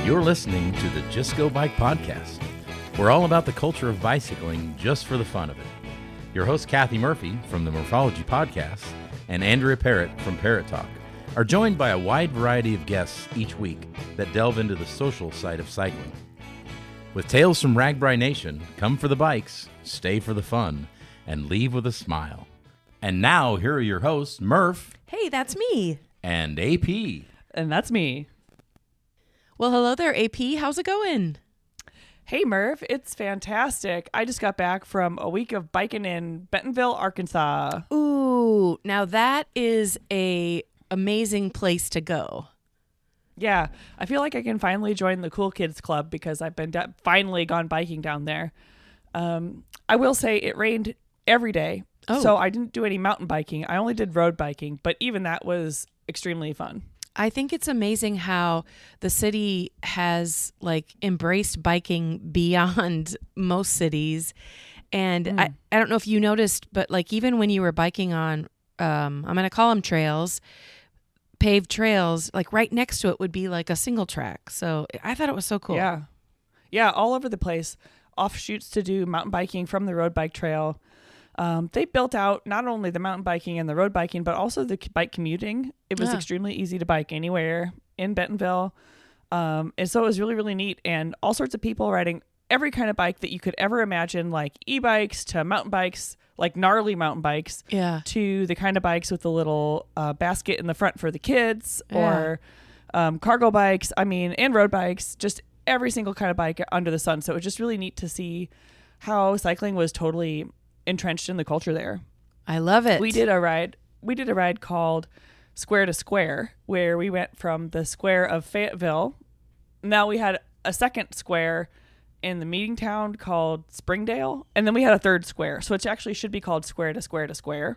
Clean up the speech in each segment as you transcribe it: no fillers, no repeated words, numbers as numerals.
You're listening to the Just Go Bike podcast. We're all about the culture of bicycling just for the fun of it. Your host, Kathy Murphy from the Morphology podcast and Andrea Parrott from Parrott Talk are joined by a wide variety of guests each week that delve into the social side of cycling. With tales from RAGBRAI Nation, come for the bikes, stay for the fun, and leave with a smile. And now, here are your hosts, Murph. Hey, that's me. And AP. And that's me. Well, hello there, AP. How's it going? Hey, Murph. It's fantastic. I just got back from a week of biking in Bentonville, Arkansas. Ooh, now that is a amazing place to go. Yeah, I feel like I can finally join the cool kids club because I've been finally gone biking down there. I will say it rained every day, so I didn't do any mountain biking. I only did road biking, but even that was extremely fun. I think it's amazing how the city has embraced biking beyond most cities. And I don't know if you noticed, but even when you were biking on, I'm going to call them trails, paved trails, right next to it would be a single track. So I thought it was so cool. Yeah. Yeah, all over the place. Offshoots to do mountain biking from the road bike trail. They built out not only the mountain biking and the road biking, but also the bike commuting. It was extremely easy to bike anywhere in Bentonville. And so it was really, really neat. And all sorts of people riding every kind of bike that you could ever imagine, like e-bikes to mountain bikes, like gnarly mountain bikes, to the kind of bikes with the little basket in the front for the kids, or cargo bikes, and road bikes, just every single kind of bike under the sun. So it was just really neat to see how cycling was totally entrenched in the culture there. I love it. We did a ride called Square to Square, where we went from the square of Fayetteville. Now we had a second square in the meeting town called Springdale, and then we had a third square. So it actually should be called Square to Square to Square.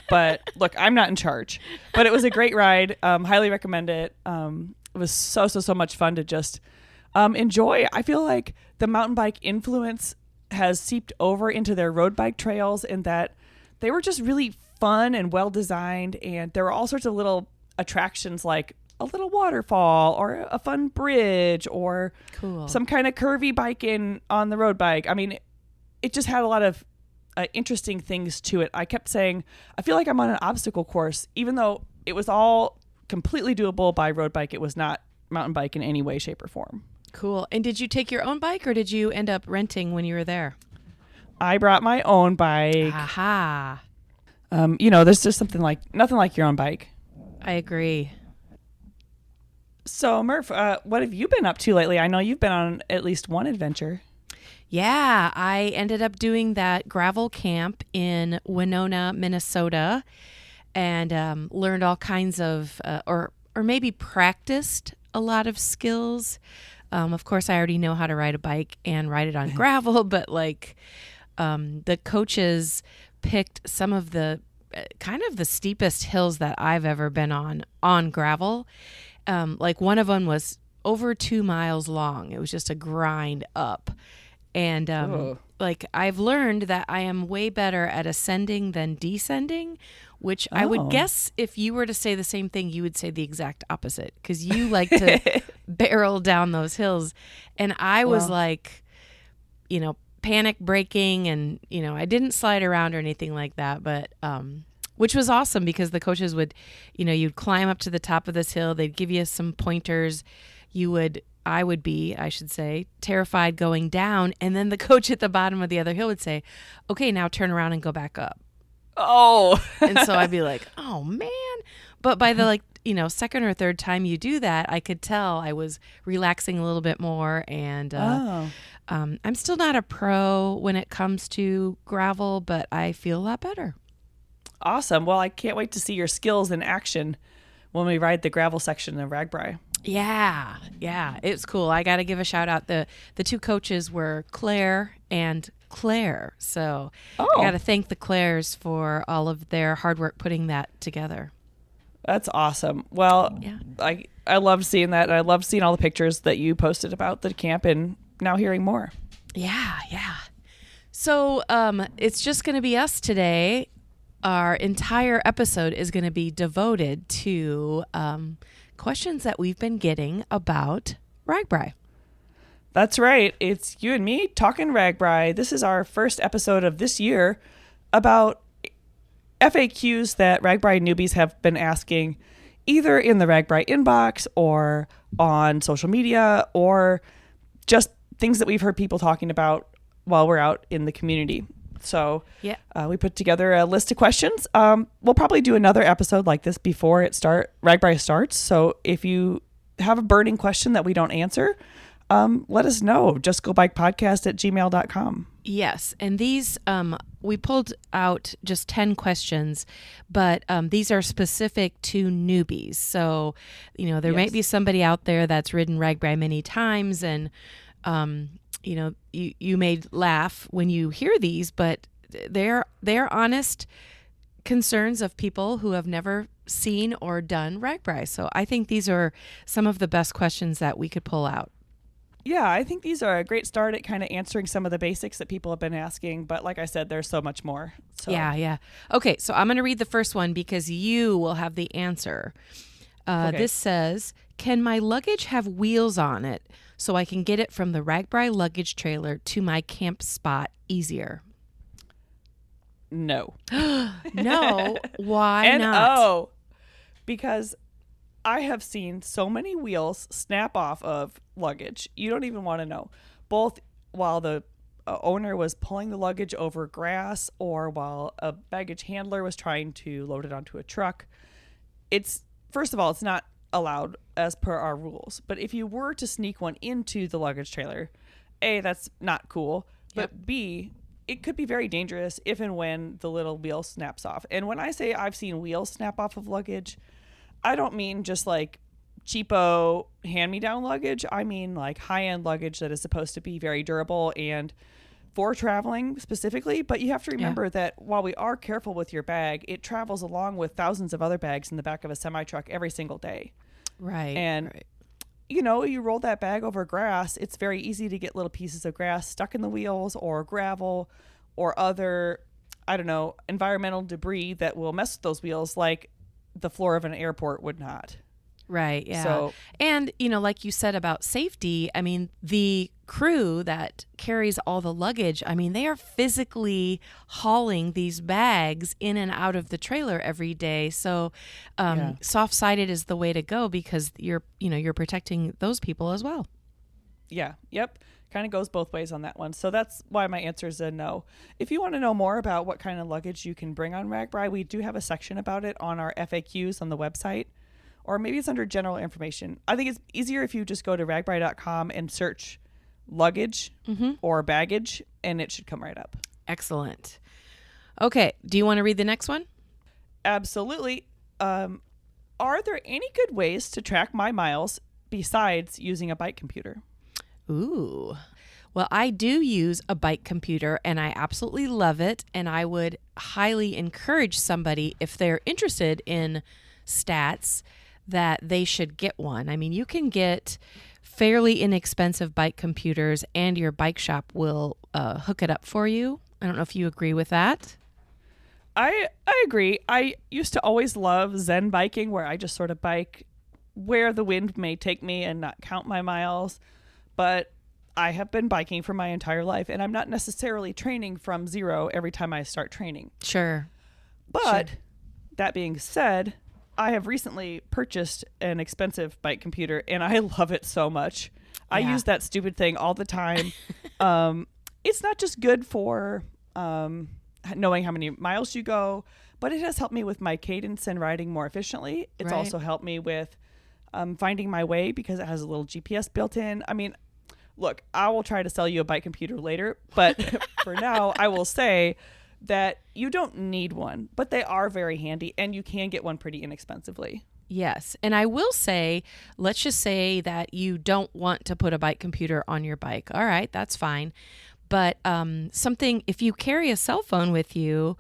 But look, I'm not in charge. But it was a great ride. Highly recommend it. It was so much fun to just enjoy. I feel like the mountain bike influence has seeped over into their road bike trails, in that they were just really fun and well designed, and there were all sorts of little attractions, like a little waterfall or a fun bridge or some kind of curvy bike on the road bike. It just had a lot of interesting things to it. I kept saying, I feel like I'm on an obstacle course, even though it was all completely doable by road bike. It was not mountain bike in any way, shape, or form. Cool. And did you take your own bike, or did you end up renting when you were there? I brought my own bike. Aha. There's just nothing like your own bike. I agree. So, Murph, what have you been up to lately? I know you've been on at least one adventure. Yeah, I ended up doing that gravel camp in Winona, Minnesota, and learned all kinds of, or maybe practiced a lot of skills. Of course, I already know how to ride a bike and ride it on gravel, but the coaches picked some of the kind of the steepest hills that I've ever been on gravel. One of them was over 2 miles long. It was just a grind up. And I've learned that I am way better at ascending than descending, which I would guess if you were to say the same thing, you would say the exact opposite, because you like to barrel down those hills. And I was panic braking, and, I didn't slide around or anything like that, but which was awesome, because the coaches would, you'd climb up to the top of this hill. They'd give you some pointers. I would be terrified going down. And then the coach at the bottom of the other hill would say, okay, now turn around and go back up. Oh. And so I'd be like, oh man. But by the second or third time you do that, I could tell I was relaxing a little bit more. And I'm still not a pro when it comes to gravel, but I feel a lot better. Awesome. Well, I can't wait to see your skills in action when we ride the gravel section of RAGBRAI. Yeah, it's cool. I got to give a shout out. The two coaches were Claire and Claire. So I got to thank the Claires for all of their hard work putting that together. That's awesome. Well, I loved seeing that. I loved seeing all the pictures that you posted about the camp, and now hearing more. Yeah. So it's just going to be us today. Our entire episode is going to be devoted to questions that we've been getting about RAGBRAI. That's right. It's you and me talking RAGBRAI. This is our first episode of this year about FAQs that RAGBRAI newbies have been asking either in the RAGBRAI inbox or on social media or just things that we've heard people talking about while we're out in the community. So we put together a list of questions. We'll probably do another episode like this before RAGBRAI starts. So if you have a burning question that we don't answer, let us know. justgobikepodcast@gmail.com. Yes. And these, we pulled out just 10 questions, but these are specific to newbies. So, there might be somebody out there that's ridden RAGBRAI many times and, you may laugh when you hear these, but they're honest concerns of people who have never seen or done RAGBRAI. So I think these are some of the best questions that we could pull out. Yeah, I think these are a great start at kind of answering some of the basics that people have been asking. But like I said, there's so much more. So. Yeah. Okay, so I'm going to read the first one because you will have the answer. Okay. This says, can my luggage have wheels on it so I can get it from the RAGBRAI luggage trailer to my camp spot easier? No. No. Why not? Because I have seen so many wheels snap off of luggage. You don't even want to know. Both while the owner was pulling the luggage over grass or while a baggage handler was trying to load it onto a truck. First of all, it's not allowed as per our rules. But if you were to sneak one into the luggage trailer, A, that's not cool. But B, it could be very dangerous if and when the little wheel snaps off. And when I say I've seen wheels snap off of luggage, I don't mean just like cheapo hand-me-down luggage. I mean like high-end luggage that is supposed to be very durable and for traveling specifically. But you have to remember that while we are careful with your bag, it travels along with thousands of other bags in the back of a semi-truck every single day. Right. And, you roll that bag over grass, it's very easy to get little pieces of grass stuck in the wheels or gravel or other, environmental debris that will mess with those wheels like the floor of an airport would not. Right. Yeah. So, and, like you said about safety, I mean, the crew that carries all the luggage, I mean, they are physically hauling these bags in and out of the trailer every day. So soft-sided is the way to go because you're protecting those people as well. Yeah. Yep. Kind of goes both ways on that one. So that's why my answer is a no. If you want to know more about what kind of luggage you can bring on RAGBRAI, we do have a section about it on our FAQs on the website, or maybe it's under general information. I think it's easier if you just go to ragbrai.com and search luggage or baggage, and it should come right up. Excellent. Okay. Do you want to read the next one? Absolutely. Are there any good ways to track my miles besides using a bike computer? Ooh. Well, I do use a bike computer and I absolutely love it. And I would highly encourage somebody, if they're interested in stats, that they should get one. I mean, you can get fairly inexpensive bike computers and your bike shop will hook it up for you. I don't know if you agree with that. I agree. I used to always love Zen biking, where I just sort of bike where the wind may take me and not count my miles. But I have been biking for my entire life, and I'm not necessarily training from zero every time I start training. Sure. But that being said, I have recently purchased an expensive bike computer, and I love it so much. I use that stupid thing all the time. It's not just good for knowing how many miles you go, but it has helped me with my cadence and riding more efficiently. It's also helped me with finding my way because it has a little GPS built in. I mean, look, I will try to sell you a bike computer later, but for now, I will say that you don't need one, but they are very handy, and you can get one pretty inexpensively. Yes. And I will say, let's just say that you don't want to put a bike computer on your bike. All right, that's fine. But if you carry a cell phone with you,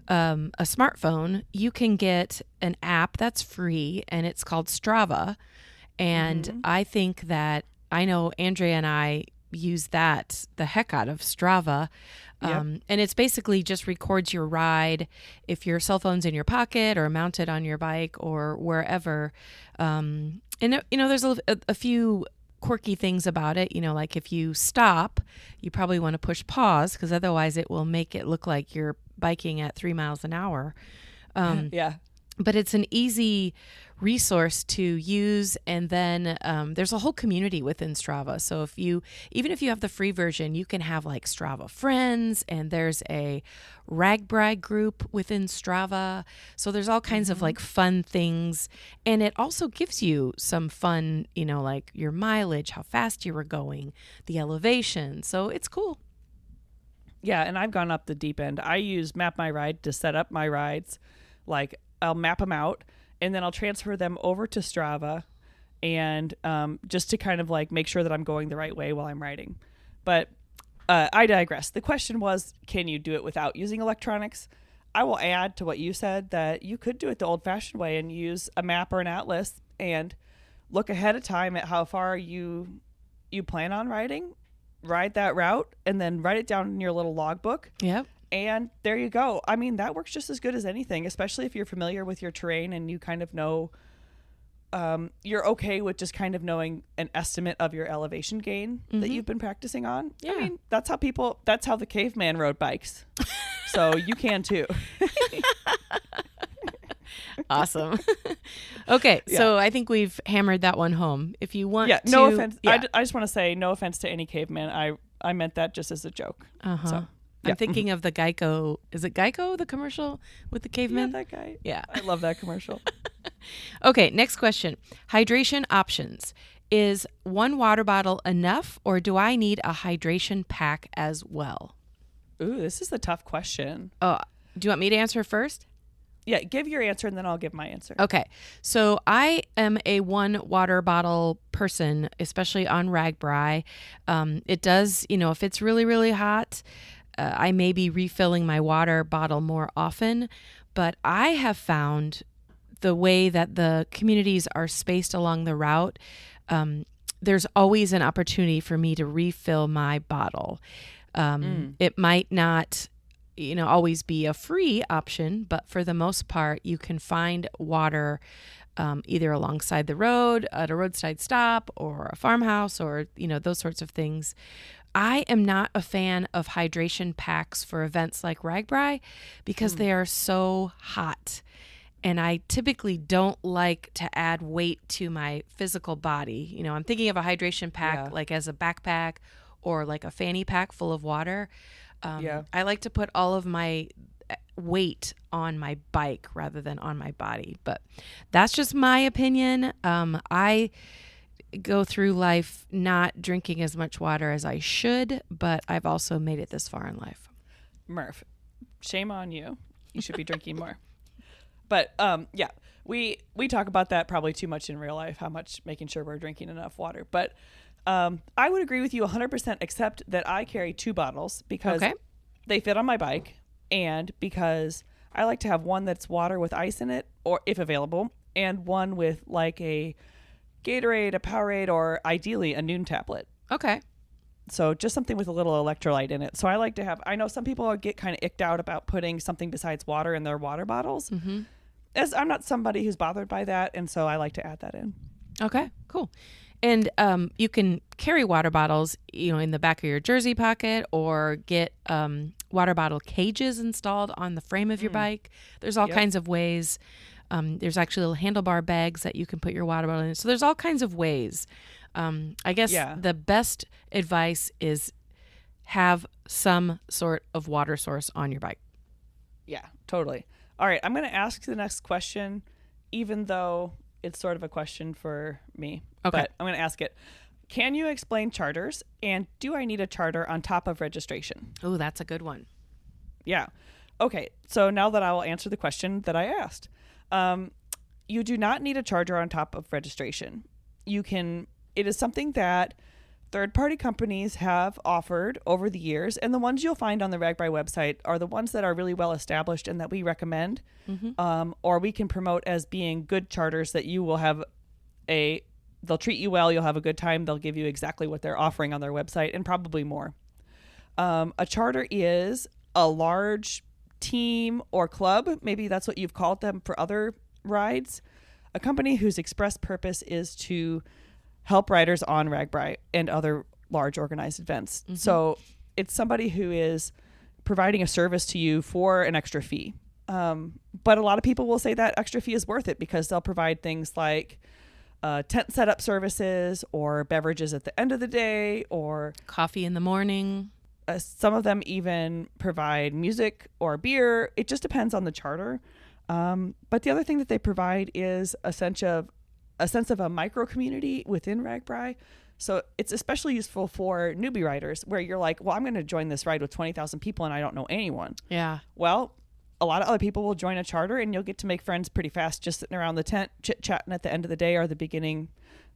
a smartphone, you can get an app that's free, and it's called Strava. And I think that, I know Andrea and I use that the heck out of Strava. And it's basically just records your ride if your cell phone's in your pocket or mounted on your bike or wherever. And there's a few quirky things about it. Like if you stop, you probably want to push pause because otherwise it will make it look like you're biking at 3 miles an hour. Yeah. But it's an easy resource to use. And then there's a whole community within Strava. So even if you have the free version, you can have like Strava friends, and there's a RAGBRAI group within Strava. So there's all kinds of like fun things. And it also gives you some fun, like your mileage, how fast you were going, the elevation. So it's cool. Yeah. And I've gone up the deep end. I use Map My Ride to set up my rides. Like I'll map them out, and then I'll transfer them over to Strava, and just to kind of like make sure that I'm going the right way while I'm riding. But I digress. The question was, can you do it without using electronics? I will add to what you said that you could do it the old-fashioned way and use a map or an atlas and look ahead of time at how far you plan on riding, ride that route, and then write it down in your little logbook. Yep. And there you go. I mean, that works just as good as anything, especially if you're familiar with your terrain and you kind of know, you're okay with just kind of knowing an estimate of your elevation gain that you've been practicing on. Yeah. I mean, that's how the caveman rode bikes. So you can too. Awesome. Okay. Yeah. So I think we've hammered that one home. If you want to. No offense. Yeah. I just want to say no offense to any caveman. I meant that just as a joke. Uh-huh. So. I'm thinking of the Geico. Is it Geico, the commercial with the caveman? Yeah, that guy. Yeah. I love that commercial. Okay, next question. Hydration options. Is one water bottle enough, or do I need a hydration pack as well? Ooh, this is a tough question. Oh, do you want me to answer first? Yeah, give your answer and then I'll give my answer. Okay. So I am a one water bottle person, especially on RAGBRAI. It does, if it's really, really hot, I may be refilling my water bottle more often, but I have found the way that the communities are spaced along the route, there's always an opportunity for me to refill my bottle. It might not, always be a free option, but for the most part, you can find water either alongside the road, at a roadside stop, or a farmhouse, or, those sorts of things. I am not a fan of hydration packs for events like RAGBRAI because they are so hot. And I typically don't like to add weight to my physical body. I'm thinking of a hydration pack like as a backpack or like a fanny pack full of water. I like to put all of my weight on my bike rather than on my body. But that's just my opinion. I go through life not drinking as much water as I should, but I've also made it this far in life. Murph, shame on you. You should be drinking more. But we talk about that probably too much in real life, how much making sure we're drinking enough water. But I would agree with you 100%, except that I carry 2 bottles because they fit on my bike, and because I like to have one that's water with ice in it, or if available, and one with like a Gatorade, a Powerade, or ideally a Noon tablet. Okay. So just something with a little electrolyte in it. So I like to have, I know some people get kind of icked out about putting something besides water in their water bottles. As I'm not somebody who's bothered by that, and so I like to add that in. Okay, cool. And you can carry water bottles, in the back of your jersey pocket, or get water bottle cages installed on the frame of your bike. There's all kinds of ways. There's actually little handlebar bags that you can put your water bottle in. So there's all kinds of ways. I guess the best advice is have some sort of water source on your bike. Yeah, totally. All right, I'm going to ask the next question, even though it's sort of a question for me. Okay. But I'm going to ask it. Can you explain charters, and do I need a charter on top of registration? Oh, that's a good one. Yeah. Okay, so now that I will answer the question that I asked. You do not need a charger on top of registration. It is something that third-party companies have offered over the years, and the ones you'll find on the RAGBRAI website are the ones that are really well established and that we recommend, or we can promote as being good charters that you will have they'll treat you well, you'll have a good time, they'll give you exactly what they're offering on their website, and probably more. A charter is a large team or club, maybe that's what you've called them for other rides, a company whose express purpose is to help riders on RAGBRAI and other large organized events. Mm-hmm. So it's somebody who is providing a service to you for an extra fee. But a lot of people will say that extra fee is worth it because they'll provide things like tent setup services or beverages at the end of the day or coffee in the morning. Some of them even provide music or beer. It just depends on the charter. But the other thing that they provide is a sense of a micro community within RAGBRAI. So it's especially useful for newbie riders where you're like, well, I'm going to join this ride with 20,000 people and I don't know anyone. Yeah. Well, a lot of other people will join a charter and you'll get to make friends pretty fast just sitting around the tent, chit-chatting at the end of the day or the beginning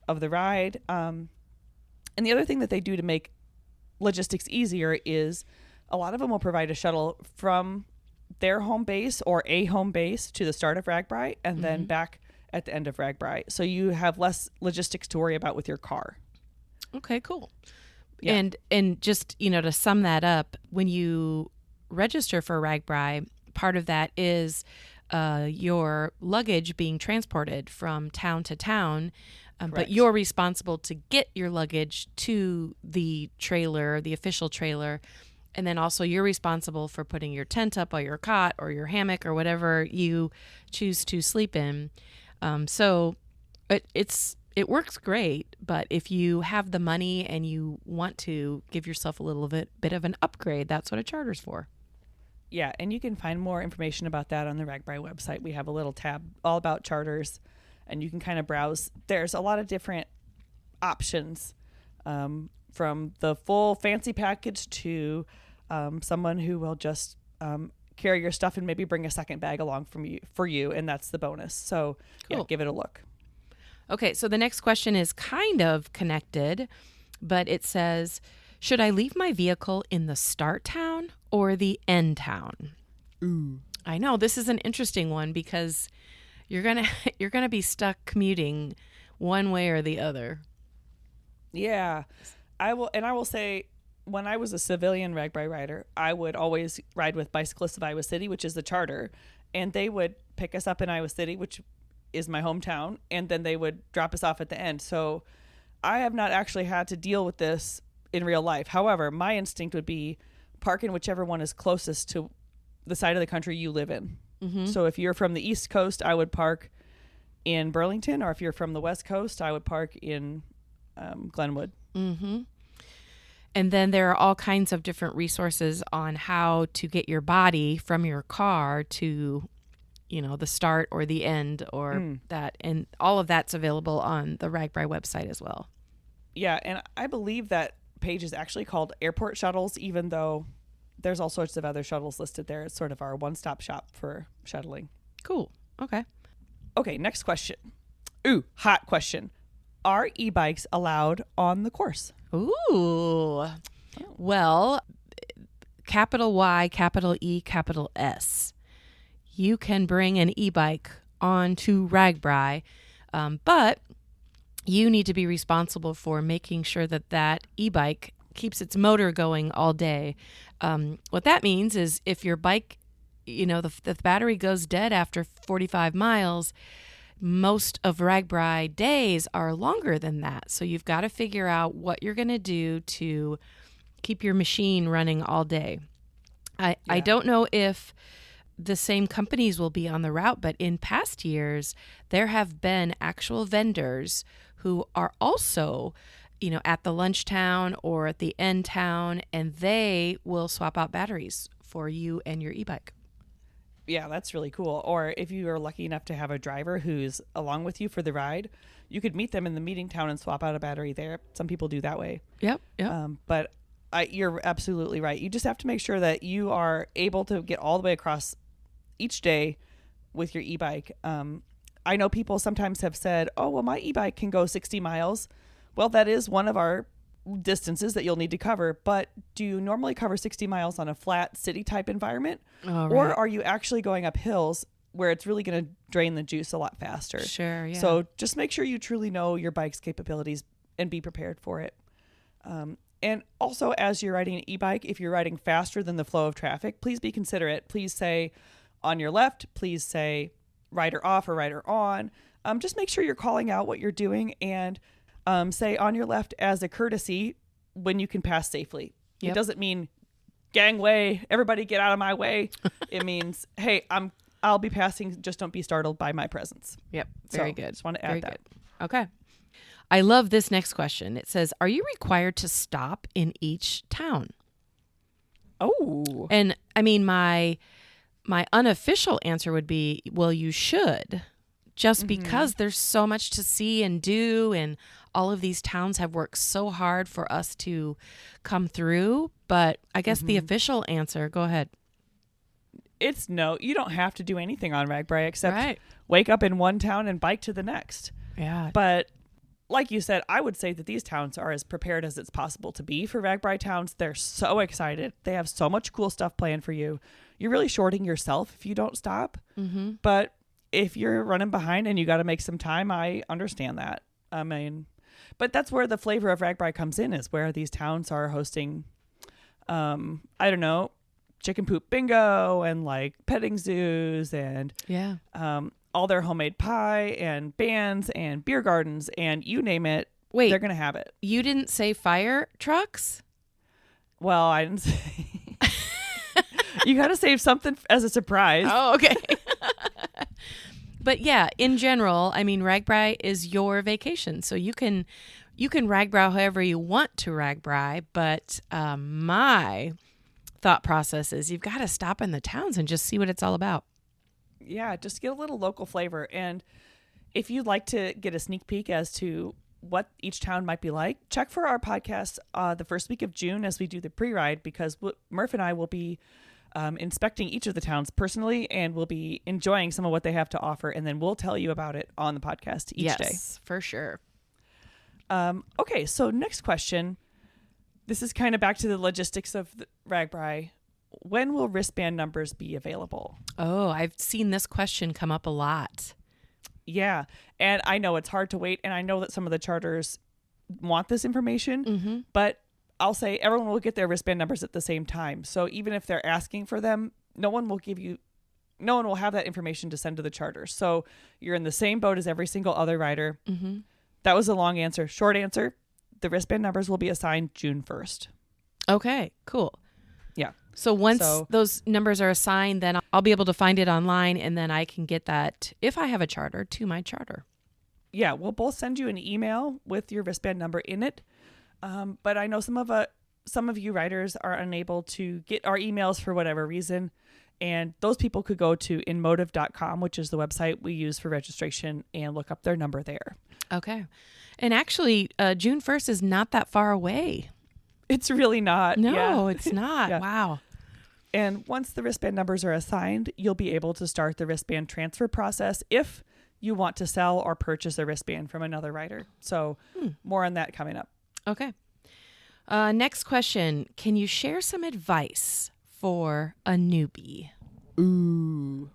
of the ride. And the other thing that they do to make logistics easier is a lot of them will provide a shuttle from their home base or a home base to the start of RAGBRAI and then back at the end of RAGBRAI. So you have less logistics to worry about with your car. Okay, cool. Yeah. And just, to sum that up, when you register for RAGBRAI, part of that is your luggage being transported from town to town, but you're responsible to get your luggage to the trailer, the official trailer, and then also you're responsible for putting your tent up or your cot or your hammock or whatever you choose to sleep in. So it works great, but if you have the money and you want to give yourself a little bit of an upgrade, that's what a charter's for. Yeah, and you can find more information about that on the RAGBRAI website. We have a little tab all about charters, and you can kind of browse. There's a lot of different options, from the full fancy package to someone who will just carry your stuff and maybe bring a second bag along for you, and that's the bonus. So Cool. Yeah, give it a look. Okay, so the next question is kind of connected, but it says, should I leave my vehicle in the start town or the end town? Ooh. I know this is an interesting one because you're gonna be stuck commuting one way or the other. Yeah, I will say, when I was a civilian RAGBRAI rider, I would always ride with Bicyclists of Iowa City, which is the charter, and they would pick us up in Iowa City, which is my hometown, and then they would drop us off at the end. So I have not actually had to deal with this in real life. However, my instinct would be park in whichever one is closest to the side of the country you live in. Mm-hmm. So if you're from the East Coast, I would park in Burlington, or if you're from the West Coast, I would park in Glenwood. Mm-hmm. And then there are all kinds of different resources on how to get your body from your car to, the start or the end or that. And all of that's available on the RAGBRAI website as well. Yeah, and I believe that page is actually called Airport Shuttles, even though there's all sorts of other shuttles listed there. It's sort of our one-stop shop for shuttling. Cool. Okay. Okay, next question. Ooh, hot question. Are e-bikes allowed on the course? Ooh. Well, capital Y, capital E, capital S. You can bring an e-bike onto RAGBRAI, but you need to be responsible for making sure that e-bike keeps its motor going all day. What that means is if your bike, the battery goes dead after 45 miles, most of RAGBRAI days are longer than that. So you've got to figure out what you're going to do to keep your machine running all day. I don't know if the same companies will be on the route, but in past years, there have been actual vendors who are also, at the lunch town or at the end town, and they will swap out batteries for you and your e-bike. Yeah, that's really cool. Or if you are lucky enough to have a driver who's along with you for the ride, you could meet them in the meeting town and swap out a battery there. Some people do that way. Yep. But you're absolutely right. You just have to make sure that you are able to get all the way across each day with your e-bike. I know people sometimes have said, oh, well, my e-bike can go 60 miles. Well, that is one of our distances that you'll need to cover, but do you normally cover 60 miles on a flat city type environment? Right. Or are you actually going up hills where it's really going to drain the juice a lot faster? Sure, yeah. So just make sure you truly know your bike's capabilities and be prepared for it. And also, as you're riding an e-bike, if you're riding faster than the flow of traffic, please be considerate. Please say on your left, please say rider off or rider on. Just make sure you're calling out what you're doing, and say on your left as a courtesy when you can pass safely. Yep. It doesn't mean gangway, everybody get out of my way. It means, hey, I'll be passing, just don't be startled by my presence. Yep. Very So, good. Just want to add Very that. good. Okay. I love this next question. It says, are you required to stop in each town? Oh. And I mean, my unofficial answer would be, well, you should, just because there's so much to see and do, and all of these towns have worked so hard for us to come through. But I guess the official answer, go ahead. It's no, you don't have to do anything on RAGBRAI except Right. wake up in one town and bike to the next. Yeah. But like you said, I would say that these towns are as prepared as it's possible to be for RAGBRAI towns. They're so excited. They have so much cool stuff planned for you. You're really shorting yourself if you don't stop. Mm-hmm. But if you're running behind and you got to make some time, I understand that. I mean, but that's where the flavor of RAGBRAI comes in, is where these towns are hosting, I don't know, chicken poop bingo and like petting zoos and Yeah. all their homemade pie and bands and beer gardens and you name it. Wait. They're going to have it. You didn't say fire trucks? Well, I didn't say. You got to save something as a surprise. Oh, okay. But yeah, in general, I mean, RAGBRAI is your vacation. So you can RAGBRAI however you want to RAGBRAI. But my thought process is you've got to stop in the towns and just see what it's all about. Yeah, just get a little local flavor. And if you'd like to get a sneak peek as to what each town might be like, check for our podcast the first week of June as we do the pre-ride, because Murph and I will be inspecting each of the towns personally, and we'll be enjoying some of what they have to offer, and then we'll tell you about it on the podcast each day. Yes, for sure. Okay, so next question. This is kind of back to the logistics of the RAGBRAI. When will wristband numbers be available? Oh, I've seen this question come up a lot. Yeah, and I know it's hard to wait, and I know that some of the charters want this information, but I'll say everyone will get their wristband numbers at the same time. So even if they're asking for them, no one will have that information to send to the charter. So you're in the same boat as every single other rider. Mm-hmm. That was a long answer. Short answer, the wristband numbers will be assigned June 1st. Okay, cool. Yeah. So once those numbers are assigned, then I'll be able to find it online, and then I can get that, if I have a charter, to my charter. Yeah, we'll both send you an email with your wristband number in it. But I know some of you riders are unable to get our emails for whatever reason. And those people could go to inmotive.com, which is the website we use for registration, and look up their number there. Okay. And actually, June 1st is not that far away. It's really not. No, Yeah. it's not. Yeah. Wow. And once the wristband numbers are assigned, you'll be able to start the wristband transfer process if you want to sell or purchase a wristband from another rider. So more on that coming up. Okay. Next question. Can you share some advice for a newbie? Ooh.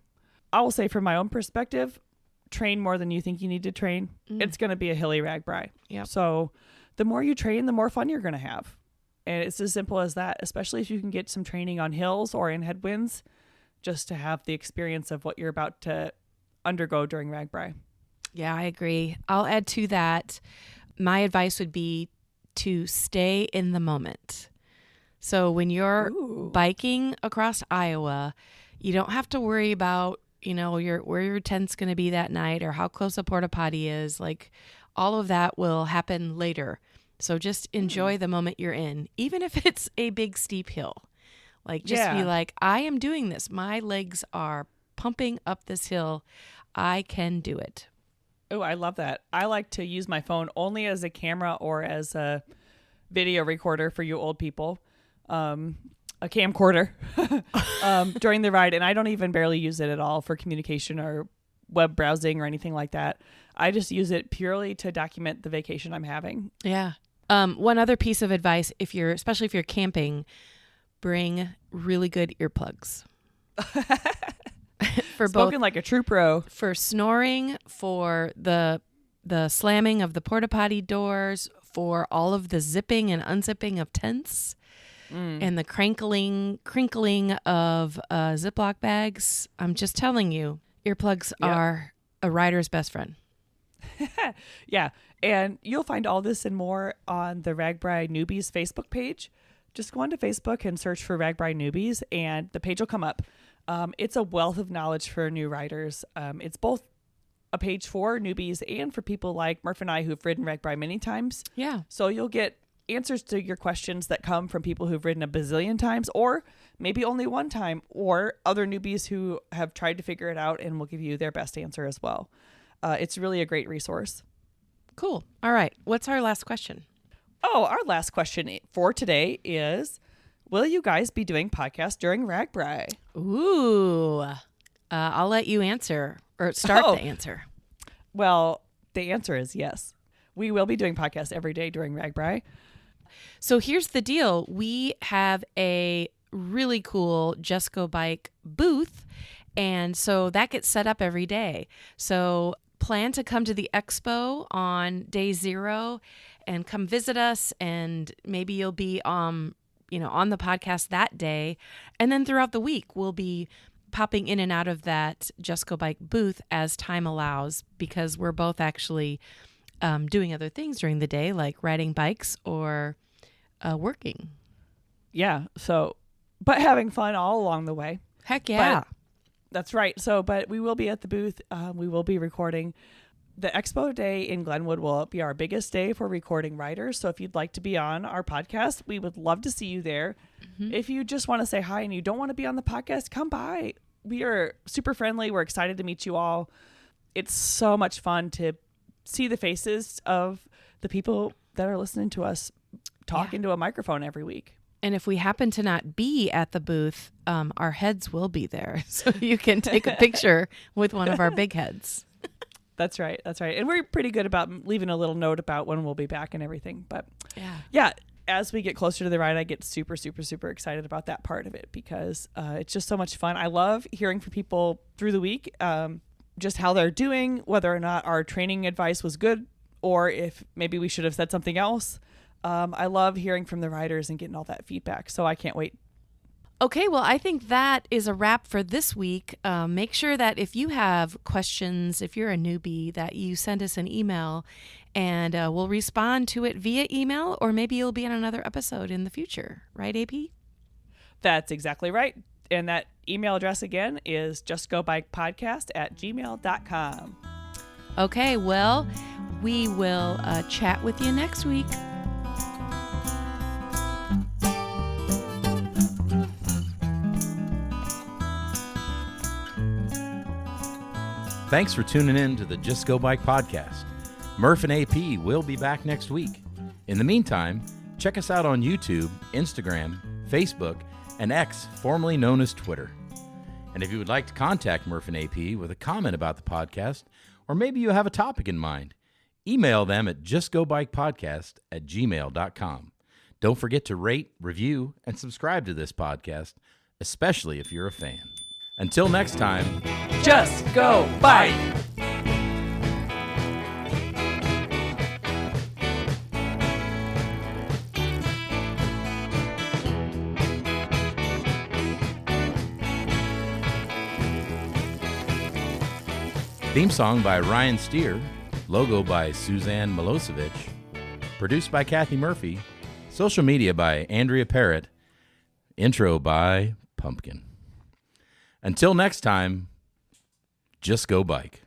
I will say from my own perspective, train more than you think you need to train. It's going to be a hilly RAGBRAI. Yep. So the more you train, the more fun you're going to have. And it's as simple as that, especially if you can get some training on hills or in headwinds, just to have the experience of what you're about to undergo during RAGBRAI. Yeah, I agree. I'll add to that. My advice would be to stay in the moment. So when you're biking across Iowa, you don't have to worry about, where your tent's going to be that night or how close a porta potty is. Like, all of that will happen later. So just enjoy the moment you're in, even if it's a big steep hill. Like, just be like, I am doing this. My legs are pumping up this hill. I can do it. Oh, I love that. I like to use my phone only as a camera or as a video recorder for you old people. A camcorder during the ride. And I don't even barely use it at all for communication or web browsing or anything like that. I just use it purely to document the vacation I'm having. Yeah. One other piece of advice, especially if you're camping, bring really good earplugs. For Spoken like a true pro. For snoring, for the slamming of the porta potty doors, for all of the zipping and unzipping of tents, and the crinkling of Ziploc bags. I'm just telling you, earplugs are a rider's best friend. Yeah. And you'll find all this and more on the RAGBRAI Newbies Facebook page. Just go onto Facebook and search for RAGBRAI Newbies, and the page will come up. It's a wealth of knowledge for new riders. It's both a page for newbies and for people like Murph and I who've ridden RAGBRAI many times. Yeah. So you'll get answers to your questions that come from people who've ridden a bazillion times, or maybe only one time, or other newbies who have tried to figure it out and will give you their best answer as well. It's really a great resource. Cool. All right. What's our last question? Oh, our last question for today is, will you guys be doing podcasts during RAGBRAI? Ooh. I'll let you answer or start the answer. Well, the answer is yes. We will be doing podcasts every day during RAGBRAI. So here's the deal. We have a really cool Just Go Bike booth, and so that gets set up every day. So plan to come to the expo on day 0 and come visit us, and maybe you'll be on the podcast that day. And then throughout the week, we'll be popping in and out of that Just Go Bike booth as time allows, because we're both actually doing other things during the day, like riding bikes or working. Yeah. So, but having fun all along the way. Heck yeah. But, that's right. So, but we will be at the booth. We will be recording. The expo day in Glenwood will be our biggest day for recording riders. So if you'd like to be on our podcast, we would love to see you there. Mm-hmm. If you just want to say hi and you don't want to be on the podcast, come by. We are super friendly. We're excited to meet you all. It's so much fun to see the faces of the people that are listening to us talk into a microphone every week. And if we happen to not be at the booth, our heads will be there. So you can take a picture with one of our big heads. That's right. That's right. And we're pretty good about leaving a little note about when we'll be back and everything. But yeah, as we get closer to the ride, I get super, super, super excited about that part of it, because it's just so much fun. I love hearing from people through the week, just how they're doing, whether or not our training advice was good, or if maybe we should have said something else. I love hearing from the riders and getting all that feedback. So I can't wait. Okay, well, I think that is a wrap for this week. Make sure that if you have questions, if you're a newbie, that you send us an email, and we'll respond to it via email, or maybe you'll be on another episode in the future. Right, AP? That's exactly right. And that email address again is justgobikepodcast@gmail.com. Okay, well, we will chat with you next week. Thanks for tuning in to the Just Go Bike podcast. Murph and AP will be back next week. In the meantime, check us out on YouTube, Instagram, Facebook, and X, formerly known as Twitter. And if you would like to contact Murph and AP with a comment about the podcast, or maybe you have a topic in mind, email them at justgobikepodcast@gmail.com. Don't forget to rate, review, and subscribe to this podcast, especially if you're a fan. Until next time, Just go bike! Theme song by Ryan Steer, logo by Suzanne Milosevic, produced by Kathy Murphy, social media by Andrea Parrott, intro by Pumpkin. Until next time, just go bike.